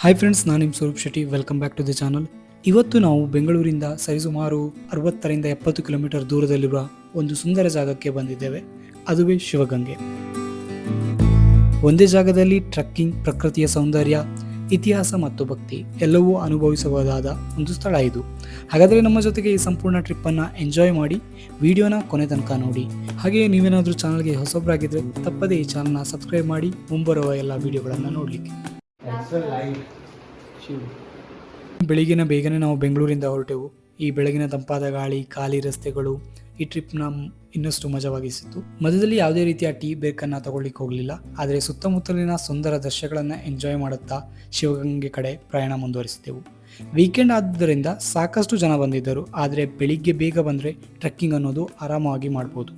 Hi friends, ನಾನು ನಿಮ್ಮ Swaroop Shetty. Welcome back to the channel. ಇವತ್ತು ನಾವು ಬೆಂಗಳೂರಿಂದ ಸರಿಸುಮಾರು 60ರಿಂದ 70 ಕಿಲೋಮೀಟರ್ ದೂರದಲ್ಲಿರುವ ಒಂದು ಸುಂದರ ಜಾಗಕ್ಕೆ ಬಂದಿದ್ದೇವೆ. ಅದುವೇ ಶಿವಗಂಗೆ. ಒಂದೇ ಜಾಗದಲ್ಲಿ ಟ್ರಕ್ಕಿಂಗ್, ಪ್ರಕೃತಿಯ ಸೌಂದರ್ಯ, ಇತಿಹಾಸ ಮತ್ತು ಭಕ್ತಿ ಎಲ್ಲವೂ ಅನುಭವಿಸಬಹುದಾದ ಒಂದು ಸ್ಥಳ ಇದು. ಹಾಗಾದರೆ ನಮ್ಮ ಜೊತೆಗೆ ಈ ಸಂಪೂರ್ಣ ಟ್ರಿಪ್ಪನ್ನು ಎಂಜಾಯ್ ಮಾಡಿ ವಿಡಿಯೋನ ಕೊನೆ ತನಕ ನೋಡಿ. ಹಾಗೆಯೇ ನೀವೇನಾದರೂ ಚಾನಲ್ಗೆ ಹೊಸಬ್ರಾಗಿದ್ದರೆ ತಪ್ಪದೇ ಈ ಚಾನಲ್ನ ಸಬ್ಸ್ಕ್ರೈಬ್ ಮಾಡಿ ಮುಂಬರುವ ಎಲ್ಲ ವಿಡಿಯೋಗಳನ್ನು ನೋಡಲಿಕ್ಕೆ. ಬೆಳಿಗ್ಗಿನ ಬೇಗನೆ ನಾವು ಬೆಂಗಳೂರಿಂದ ಹೊರಟೆವು. ಈ ಬೆಳಗಿನ ತಂಪಾದ ಗಾಳಿ, ಖಾಲಿ ರಸ್ತೆಗಳು ಈ ಟ್ರಿಪ್ನ ಇನ್ನಷ್ಟು ಮಜವಾಗಿಸಿತ್ತು. ಮಧ್ಯದಲ್ಲಿ ಯಾವುದೇ ರೀತಿಯ ಟೀ ಬ್ರೇಕನ್ನು ತಗೊಳ್ಳಿಕ್ಕೆ ಹೋಗಲಿಲ್ಲ, ಆದರೆ ಸುತ್ತಮುತ್ತಲಿನ ಸುಂದರ ದೃಶ್ಯಗಳನ್ನು ಎಂಜಾಯ್ ಮಾಡುತ್ತಾ ಶಿವಗಂಗೆ ಕಡೆ ಪ್ರಯಾಣ ಮುಂದುವರಿಸಿದೆವು. ವೀಕೆಂಡ್ ಆದ್ದರಿಂದ ಸಾಕಷ್ಟು ಜನ ಬಂದಿದ್ದರು, ಆದರೆ ಬೆಳಿಗ್ಗೆ ಬೇಗ ಬಂದರೆ ಟ್ರೆಕ್ಕಿಂಗ್ ಅನ್ನೋದು ಆರಾಮಾಗಿ ಮಾಡ್ಬೋದು.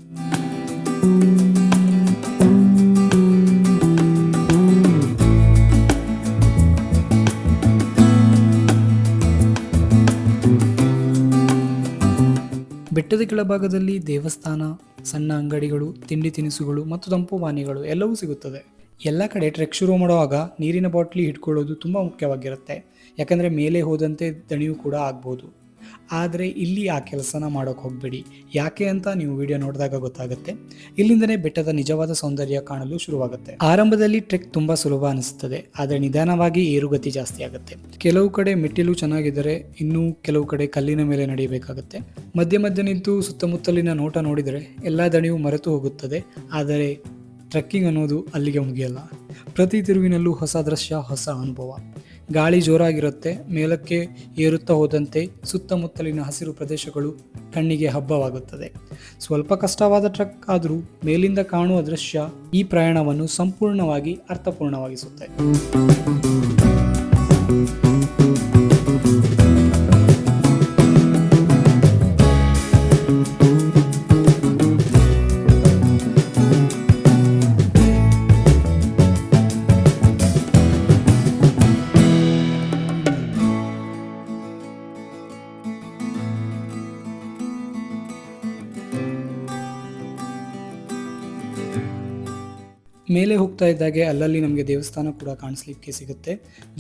ಬೆಟ್ಟದ ಕೆಳಭಾಗದಲ್ಲಿ ದೇವಸ್ಥಾನ, ಸಣ್ಣ ಅಂಗಡಿಗಳು, ತಿಂಡಿ ತಿನಿಸುಗಳು ಮತ್ತು ತಂಪು ಪಾನೀಯಗಳು ಎಲ್ಲವೂ ಸಿಗುತ್ತದೆ. ಎಲ್ಲ ಕಡೆ ಟ್ರೆಕ್ ಶುರು ಮಾಡುವಾಗ ನೀರಿನ ಬಾಟ್ಲಿ ಇಟ್ಕೊಳ್ಳೋದು ತುಂಬ ಮುಖ್ಯವಾಗಿರುತ್ತೆ, ಯಾಕಂದರೆ ಮೇಲೆ ಹೋದಂತೆ ದಣಿವು ಕೂಡ ಆಗ್ಬೋದು. ಆದರೆ ಇಲ್ಲಿ ಆ ಕೆಲಸನ ಮಾಡೋಕ್ಕೆ ಹೋಗಬೇಡಿ. ಯಾಕೆ ಅಂತ ನೀವು ವಿಡಿಯೋ ನೋಡಿದಾಗ ಗೊತ್ತಾಗುತ್ತೆ. ಇಲ್ಲಿಂದನೇ ಬೆಟ್ಟದ ನಿಜವಾದ ಸೌಂದರ್ಯ ಕಾಣಲು ಶುರುವಾಗುತ್ತೆ. ಆರಂಭದಲ್ಲಿ ಟ್ರೆಕ್ ತುಂಬ ಸುಲಭ ಅನಿಸುತ್ತದೆ, ಆದರೆ ನಿಧಾನವಾಗಿ ಏರುಗತಿ ಜಾಸ್ತಿ ಆಗುತ್ತೆ. ಕೆಲವು ಕಡೆ ಮೆಟ್ಟಿಲು ಚೆನ್ನಾಗಿದ್ದರೆ ಇನ್ನೂ ಕೆಲವು ಕಡೆ ಕಲ್ಲಿನ ಮೇಲೆ ನಡೆಯಬೇಕಾಗುತ್ತೆ. ಮಧ್ಯ ಮಧ್ಯ ನಿಂತು ಸುತ್ತಮುತ್ತಲಿನ ನೋಟ ನೋಡಿದರೆ ಎಲ್ಲ ದಣಿವು ಮರೆತು ಹೋಗುತ್ತದೆ. ಆದರೆ ಟ್ರೆಕ್ಕಿಂಗ್ ಅನ್ನೋದು ಅಲ್ಲಿಗೆ ಮುಗಿಯಲ್ಲ. ಪ್ರತಿ ತಿರುವಿನಲ್ಲೂ ಹೊಸ ದೃಶ್ಯ, ಹೊಸ ಅನುಭವ. ಗಾಳಿ ಜೋರಾಗಿರುತ್ತೆ. ಮೇಲಕ್ಕೆ ಏರುತ್ತಾ ಹೋದಂತೆ ಸುತ್ತಮುತ್ತಲಿನ ಹಸಿರು ಪ್ರದೇಶಗಳು ಕಣ್ಣಿಗೆ ಹಬ್ಬವಾಗುತ್ತದೆ. ಸ್ವಲ್ಪ ಕಷ್ಟವಾದ ಟ್ರೆಕ್ ಆದರೂ ಮೇಲಿಂದ ಕಾಣುವ ದೃಶ್ಯ ಈ ಪ್ರಯಾಣವನ್ನು ಸಂಪೂರ್ಣವಾಗಿ ಅರ್ಥಪೂರ್ಣವಾಗಿಸುತ್ತೆ. ಮೇಲೆ ಹೋಗ್ತಾ ಇದ್ದಾಗೆ ಅಲ್ಲಲ್ಲಿ ನಮಗೆ ದೇವಸ್ಥಾನ ಕೂಡ ಕಾಣಿಸ್ಲಿಕ್ಕೆ ಸಿಗುತ್ತೆ.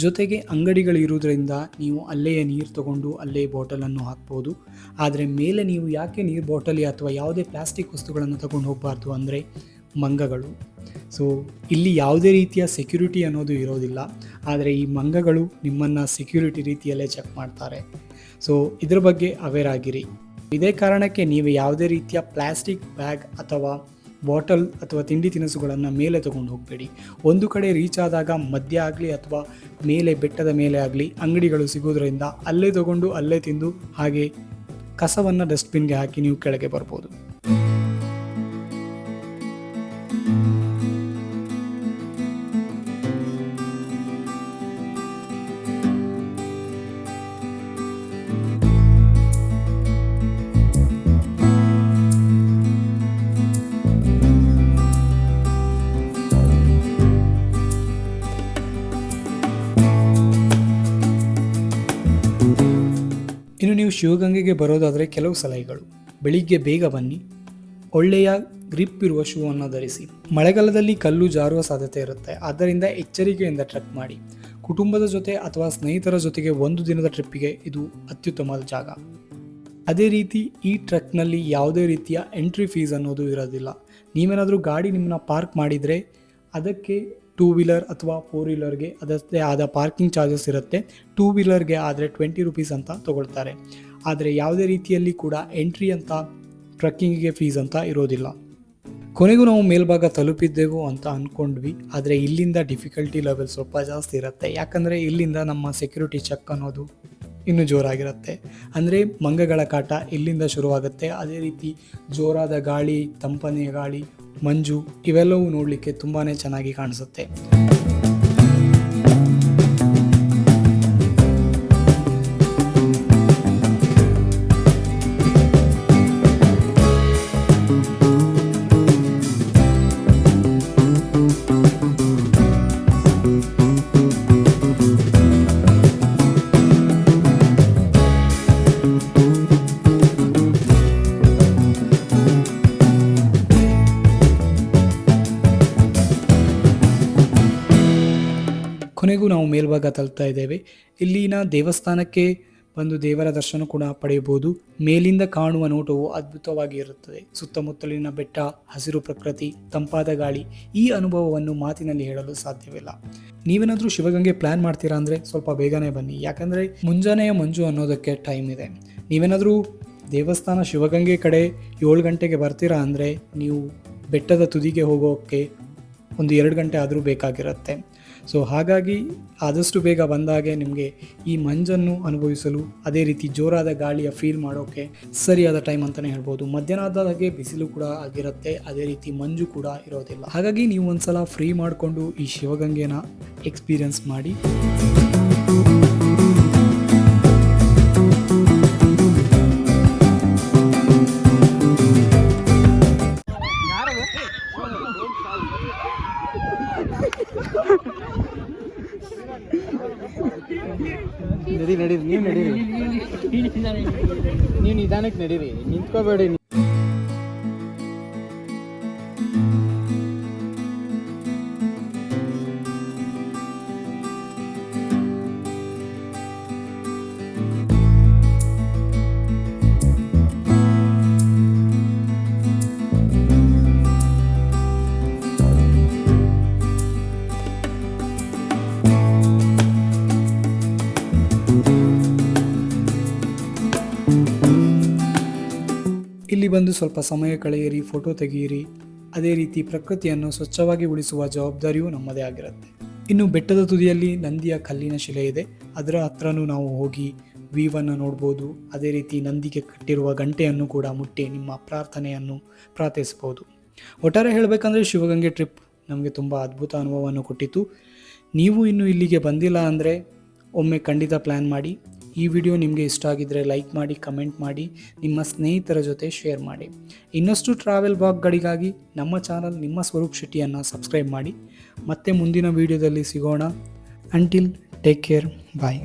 ಜೊತೆಗೆ ಅಂಗಡಿಗಳು ಇರುವುದರಿಂದ ನೀವು ಅಲ್ಲೆಯೇ ನೀರು ತಗೊಂಡು ಅಲ್ಲೇ ಬಾಟಲನ್ನು ಹಾಕ್ಬೋದು. ಆದರೆ ಮೇಲೆ ನೀವು ಯಾಕೆ ನೀರು ಬಾಟಲಿ ಅಥವಾ ಯಾವುದೇ ಪ್ಲಾಸ್ಟಿಕ್ ವಸ್ತುಗಳನ್ನು ತಗೊಂಡು ಹೋಗಬಾರ್ದು ಅಂದರೆ ಮಂಗಗಳು. ಸೊ ಇಲ್ಲಿ ಯಾವುದೇ ರೀತಿಯ ಸೆಕ್ಯೂರಿಟಿ ಅನ್ನೋದು ಇರೋದಿಲ್ಲ, ಆದರೆ ಈ ಮಂಗಗಳು ನಿಮ್ಮನ್ನು ಸೆಕ್ಯೂರಿಟಿ ರೀತಿಯಲ್ಲೇ ಚೆಕ್ ಮಾಡ್ತಾರೆ. ಸೊ ಇದ್ರ ಬಗ್ಗೆ ಅವೇರ್ ಆಗಿರಿ. ಇದೇ ಕಾರಣಕ್ಕೆ ನೀವು ಯಾವುದೇ ರೀತಿಯ ಪ್ಲಾಸ್ಟಿಕ್ ಬ್ಯಾಗ್ ಅಥವಾ ಬಾಟಲ್ ಅಥವಾ ತಿಂಡಿ ತಿನಿಸುಗಳನ್ನು ಮೇಲೆ ತಗೊಂಡು ಹೋಗಬೇಡಿ. ಒಂದು ಕಡೆ ರೀಚ್ ಆದಾಗ ಮಧ್ಯ ಆಗಲಿ ಅಥವಾ ಮೇಲೆ ಬೆಟ್ಟದ ಮೇಲೆ ಆಗಲಿ ಅಂಗಡಿಗಳು ಸಿಗೋದ್ರಿಂದ ಅಲ್ಲೇ ತಗೊಂಡು ಅಲ್ಲೇ ತಿಂದು ಹಾಗೆ ಕಸವನ್ನು ಡಸ್ಟ್ಬಿನ್ಗೆ ಹಾಕಿ ನೀವು ಕೆಳಗೆ ಬರ್ಬೋದು. ಇನ್ನು ನೀವು ಶಿವಗಂಗೆಗೆ ಬರೋದಾದರೆ ಕೆಲವು ಸಲಹೆಗಳು. ಬೆಳಿಗ್ಗೆ ಬೇಗ ಬನ್ನಿ. ಒಳ್ಳೆಯ ಗ್ರಿಪ್ ಇರುವ ಶೂ ಅನ್ನು ಧರಿಸಿ. ಮಳೆಗಾಲದಲ್ಲಿ ಕಲ್ಲು ಜಾರುವ ಸಾಧ್ಯತೆ ಇರುತ್ತೆ, ಆದ್ದರಿಂದ ಎಚ್ಚರಿಕೆಯಿಂದ ಟ್ರೆಕ್ ಮಾಡಿ. ಕುಟುಂಬದ ಜೊತೆ ಅಥವಾ ಸ್ನೇಹಿತರ ಜೊತೆಗೆ ಒಂದು ದಿನದ ಟ್ರಿಪ್ಪಿಗೆ ಇದು ಅತ್ಯುತ್ತಮವಾದ ಜಾಗ. ಅದೇ ರೀತಿ ಈ ಟ್ರೆಕ್ನಲ್ಲಿ ಯಾವುದೇ ರೀತಿಯ ಎಂಟ್ರಿ ಫೀಸ್ ಅನ್ನೋದು ಇರೋದಿಲ್ಲ. ನೀವೇನಾದರೂ ಗಾಡಿ ನಿಮ್ಮನ್ನ ಪಾರ್ಕ್ ಮಾಡಿದರೆ ಅದಕ್ಕೆ 2 ವೀಲರ್ ಅಥವಾ 4 ವೀಲರ್ಗೆ ಅದರದ್ದೇ ಆದ ಪಾರ್ಕಿಂಗ್ ಚಾರ್ಜಸ್ ಇರುತ್ತೆ. 2 ವೀಲರ್ಗೆ ಆದರೆ 20 ರೂಪೀಸ್ ಅಂತ ತಗೊಳ್ತಾರೆ. ಆದರೆ ಯಾವುದೇ ರೀತಿಯಲ್ಲಿ ಕೂಡ ಎಂಟ್ರಿ ಅಂತ ಟ್ರೆಕ್ಕಿಂಗಿಗೆ ಫೀಸ್ ಅಂತ ಇರೋದಿಲ್ಲ. ಕೊನೆಗೂ ನಾವು ಮೇಲ್ಭಾಗ ತಲುಪಿದ್ದೆವು ಅಂತ ಅಂದ್ಕೊಂಡ್ವಿ, ಆದರೆ ಇಲ್ಲಿಂದ ಡಿಫಿಕಲ್ಟಿ ಲೆವೆಲ್ ಸ್ವಲ್ಪ ಜಾಸ್ತಿ ಇರುತ್ತೆ. ಯಾಕಂದರೆ ಇಲ್ಲಿಂದ ನಮ್ಮ ಸೆಕ್ಯೂರಿಟಿ ಚೆಕ್ ಅನ್ನೋದು ಇನ್ನೂ ಜೋರಾಗಿರುತ್ತೆ. ಅಂದರೆ ಮಂಗಗಳ ಕಾಟ ಇಲ್ಲಿಂದ ಶುರುವಾಗುತ್ತೆ. ಅದೇ ರೀತಿ ಜೋರಾದ ಗಾಳಿ, ತಂಪನೆಯ ಗಾಳಿ, ಮಂಜು ಇವೆಲ್ಲವೂ ನೋಡಲಿಕ್ಕೆ ತುಂಬಾ ಚೆನ್ನಾಗಿ ಕಾಣಿಸುತ್ತೆ. ಮೇಲ್ಭಾಗ ತಲುಪ್ತಾ ಇದ್ದೇವೆ. ಇಲ್ಲಿನ ದೇವಸ್ಥಾನಕ್ಕೆ ಬಂದು ದೇವರ ದರ್ಶನ ಕೂಡ ಪಡೆಯಬಹುದು. ಮೇಲಿಂದ ಕಾಣುವ ನೋಟವು ಅದ್ಭುತವಾಗಿ ಇರುತ್ತದೆ. ಸುತ್ತಮುತ್ತಲಿನ ಬೆಟ್ಟ, ಹಸಿರು ಪ್ರಕೃತಿ, ತಂಪಾದ ಗಾಳಿ, ಈ ಅನುಭವವನ್ನು ಮಾತಿನಲ್ಲಿ ಹೇಳಲು ಸಾಧ್ಯವಿಲ್ಲ. ನೀವೇನಾದರೂ ಶಿವಗಂಗೆ ಪ್ಲಾನ್ ಮಾಡ್ತೀರಾ ಅಂದರೆ ಸ್ವಲ್ಪ ಬೇಗನೆ ಬನ್ನಿ, ಯಾಕಂದರೆ ಮುಂಜಾನೆಯ ಮಂಜು ಅನ್ನೋದಕ್ಕೆ ಟೈಮ್ ಇದೆ. ನೀವೇನಾದರೂ ದೇವಸ್ಥಾನ ಶಿವಗಂಗೆ ಕಡೆ 7 ಗಂಟೆಗೆ ಬರ್ತೀರಾ ಅಂದರೆ ನೀವು ಬೆಟ್ಟದ ತುದಿಗೆ ಹೋಗೋಕ್ಕೆ ಒಂದು 2 ಗಂಟೆ ಆದರೂ ಬೇಕಾಗಿರುತ್ತೆ. ಸೊ ಹಾಗಾಗಿ ಆದಷ್ಟು ಬೇಗ ಬಂದಾಗೆ ನಿಮಗೆ ಈ ಮಂಜನ್ನು ಅನುಭವಿಸಲು, ಅದೇ ರೀತಿ ಜೋರಾದ ಗಾಳಿಯ ಫೀಲ್ ಮಾಡೋಕ್ಕೆ ಸರಿಯಾದ ಟೈಮ್ ಅಂತಲೇ ಹೇಳ್ಬೋದು. ಮಧ್ಯಾಹ್ನದಾಗೆ ಬಿಸಿಲು ಕೂಡ ಆಗಿರುತ್ತೆ, ಅದೇ ರೀತಿ ಮಂಜು ಕೂಡ ಇರೋದಿಲ್ಲ. ಹಾಗಾಗಿ ನೀವು ಒಂದ್ಸಲ ಫ್ರೀ ಮಾಡಿಕೊಂಡು ಈ ಶಿವಗಂಗೆನ ಎಕ್ಸ್ಪೀರಿಯನ್ಸ್ ಮಾಡಿ. ನಡೀರಿ ನೀವು ನಡೀರಿ, ನೀವು ನಿಧಾನಕ್ಕೆ ನಡೀರಿ, ನಿಂತ್ಕೋಬೇಡಿ. ಇಲ್ಲಿ ಬಂದು ಸ್ವಲ್ಪ ಸಮಯ ಕಳೆಯಿರಿ, ಫೋಟೋ ತೆಗೆಯಿರಿ. ಅದೇ ರೀತಿ ಪ್ರಕೃತಿಯನ್ನು ಸ್ವಚ್ಛವಾಗಿ ಉಳಿಸುವ ಜವಾಬ್ದಾರಿಯೂ ನಮ್ಮದೇ ಆಗಿರುತ್ತೆ. ಇನ್ನು ಬೆಟ್ಟದ ತುದಿಯಲ್ಲಿ ನಂದಿಯ ಕಲ್ಲಿನ ಶಿಲೆ ಇದೆ, ಅದರ ಹತ್ರನೂ ನಾವು ಹೋಗಿ ವ್ಯೂವನ್ನು ನೋಡ್ಬೋದು. ಅದೇ ರೀತಿ ನಂದಿಗೆ ಕಟ್ಟಿರುವ ಗಂಟೆಯನ್ನು ಕೂಡ ಮುಟ್ಟಿ ನಿಮ್ಮ ಪ್ರಾರ್ಥನೆಯನ್ನು ಪ್ರಾರ್ಥಿಸ್ಬೋದು. ಒಟ್ಟಾರೆ ಹೇಳಬೇಕಂದ್ರೆ ಶಿವಗಂಗೆ ಟ್ರಿಪ್ ನಮಗೆ ತುಂಬ ಅದ್ಭುತ ಅನುಭವವನ್ನು ಕೊಟ್ಟಿತ್ತು. ನೀವು ಇನ್ನೂ ಇಲ್ಲಿಗೆ ಬಂದಿಲ್ಲ ಅಂದರೆ ಒಮ್ಮೆ ಖಂಡಿತ ಪ್ಲ್ಯಾನ್ ಮಾಡಿ. ಈ ವಿಡಿಯೋ ನಿಮಗೆ ಇಷ್ಟ ಆಗಿದ್ದರೆ ಲೈಕ್ ಮಾಡಿ, ಕಮೆಂಟ್ ಮಾಡಿ, ನಿಮ್ಮ ಸ್ನೇಹಿತರ ಜೊತೆ ಶೇರ್ ಮಾಡಿ. ಇನ್ನಷ್ಟು ಟ್ರಾವೆಲ್ ಬ್ಲಾಗ್ಗಳಿಗಾಗಿ ನಮ್ಮ ಚಾನಲ್ ನಿಮ್ಮ ಸ್ವರೂಪ್ ಶೆಟ್ಟಿಯನ್ನು ಸಬ್ಸ್ಕ್ರೈಬ್ ಮಾಡಿ. ಮತ್ತೆ ಮುಂದಿನ ವಿಡಿಯೋದಲ್ಲಿ ಸಿಗೋಣ. ಅಂಟಿಲ್ ಟೇಕ್ ಕೇರ್, ಬಾಯ್.